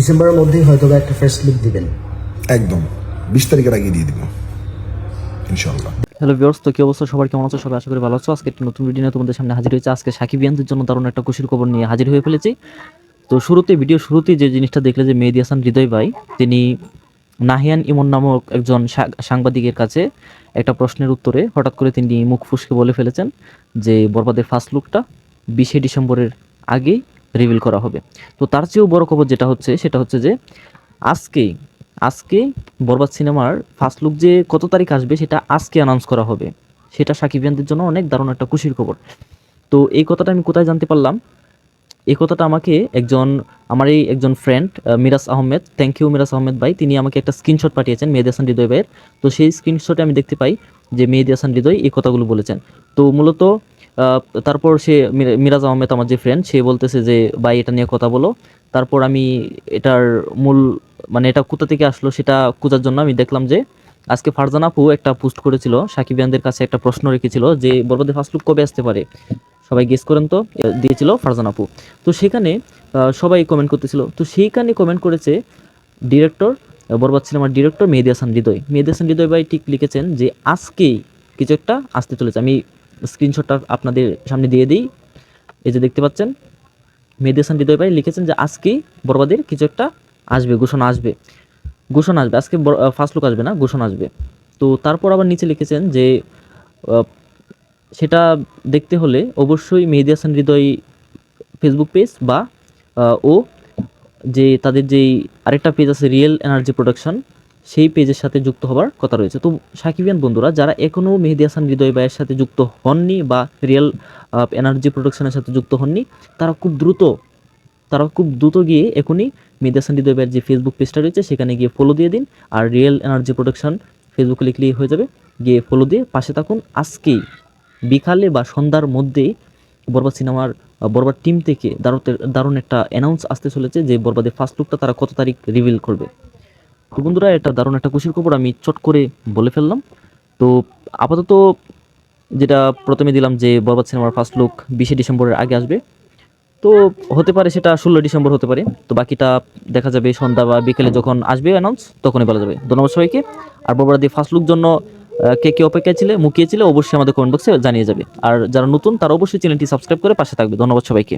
ডিসেম্বরের মধ্যেই হয়তো একটা ফার্স্ট লুক দিবেন। একদম 20 তারিখের আগে দিয়ে দিব ইনশাআল্লাহ। হ্যালো ভিউয়ার্স, তো কি অবস্থা সবার, কেমন আছো সবাই? আশা করি ভালো আছো। আজকে একটা নতুন ভিডিও নিয়ে তোমাদের সামনে হাজির হয়েছে। আজকে সাকিবিয়ানদের জন্য দারুণ একটা খুশির খবর নিয়ে হাজির হয়ে ফেলেছি। তো ভিডিও শুরুতেই যে জিনিসটা দেখলে যে মেহেদী হাসান হৃদয় ভাই তিনি নাহিয়ান ইমন নামক একজন সাংবাদিকের কাছে একটা প্রশ্নের উত্তরে হঠাৎ করে তিনি মুখ ফুসকে বলে ফেলেছেন যে বরবাদের ফার্স্ট লুকটা 20শে ডিসেম্বরের আগেই রিভিল করা হবে। তো তার চেয়েও বড় খবর যেটা হচ্ছে সেটা হচ্ছে যে আজকে বরবাদ সিনেমার ফার্স্ট লুক যে কত তারিখ আসবে সেটা আজকে অ্যানাউন্স করা হবে। সেটা সাকিবিয়ানদের জন্য অনেক দারুণ একটা খুশির খবর। তো এই কথাটা আমি কোথায় জানতে পারলাম? এই কথাটা আমাকে আমার একজন friend Miraj Ahmed, thank you Miraj Ahmed ভাই, তিনি আমাকে একটা স্ক্রিনশট পাঠিয়েছেন মেহেদী হাসান হৃদয় ভাইয়ের। তো সেই স্ক্রিনশটে আমি দেখতে পাই যে মেহেদী হাসান হৃদয় এই কথাগুলো বলেছেন। তো মূলত তারপর মিরাজ আহমেদ আমার যে ফ্রেন্ড, সে বলতেছে যে ভাই এটা নিয়ে কথা বলো। তারপর আমি এটার মূল এটা কোথা থেকে আসলো সেটা খোঁজার জন্য আমি দেখলাম যে আজকে ফারজানা আপু একটা পোস্ট করেছিল, সাকিবিয়ানদের কাছে একটা প্রশ্ন রেখেছিল যে বরবাদের ফার্স্ট লুক কবে আসতে পারে, সবাই গেস করেন তো। দিয়েছিল ফারজানা আপু। তো সেখানে সবাই কমেন্ট করতেছিল। তো সেইখানে কমেন্ট করেছে ডিরেক্টর, বরবাদ সিনেমার ডিরেক্টর মেহেদী হাসান হৃদয় ভাই ঠিক লিখেছেন যে আজকেই কিছু একটা আসতে চলেছে। আমি স্ক্রিনশটটা আপনাদের সামনে দিয়ে দিই। এই যে দেখতে পাচ্ছেন, মেহেদী হাসান হৃদয় ভাই লিখেছেন যে আজকেই বরবাদের কিছু একটা আসবে, ঘোষণা আসবে। আজকে ফার্স্ট লুক আসবে না, ঘোষণা আসবে। তো তারপর আবার নিচে লিখেছেন যে সেটা দেখতে হলে অবশ্যই মেহেদী হাসান হৃদয় ফেসবুক পেজ বা ও যে তাদের যেই আরেকটা পেজ আছে রিয়েল এনার্জি প্রোডাকশন, সেই পেজের সাথে যুক্ত হবার কথা রয়েছে। তো সাকিবিয়ান বন্ধুরা যারা এখনও মেহেদী হাসান হৃদয় ভাইয়ের সাথে যুক্ত হননি বা রিয়েল এনার্জি প্রোডাকশনের সাথে যুক্ত হননি, তারা খুব দ্রুত গিয়ে এখনই মেহেদী হাসান হৃদয় ভাইয়ের যে ফেসবুক পেজটা রয়েছে সেখানে গিয়ে ফলো দিয়ে দিন। আর রিয়েল এনার্জি প্রোডাকশন ফেসবুকে লিখলেই হয়ে যাবে, গিয়ে ফলো দিয়ে পাশে থাকুন। আজকেই বিকালে বা সন্ধ্যার মধ্যেই বরবাদ সিনেমার বরবাদ টিম থেকে দারুণ একটা অ্যানাউন্স আসতে চলেছে যে বরবাদের ফার্স্ট লুকটা তারা কত তারিখ রিভিল করবে। তো বন্ধুরা, এটা দারুণ একটা খুশির খবর আমি চট করে বলে ফেললাম। তো আপাতত যেটা প্রথমে দিলাম যে বরবাদ সিনেমার ফার্স্ট লুক 20শে ডিসেম্বরের আগে আসবে। তো হতে পারে সেটা 16 ডিসেম্বর হতে পারে। তো বাকিটা দেখা যাবে সন্ধ্যা বা বিকেলে যখন আসবে অ্যানাউন্স, তখনই বলা যাবে। ধন্যবাদ সবাইকে। আর বরবাদের ফার্স্ট লুক জন্য কে কে অপেক্ষায় ছিলে, মুখিয়ে ছিলে, অবশ্যই আমাদের কমেন্ট বক্সে জানিয়ে যাবে। আর যারা নতুন তারা অবশ্যই চ্যানেলটি সাবস্ক্রাইব করে পাশে থাকবে। ধন্যবাদ সবাইকে।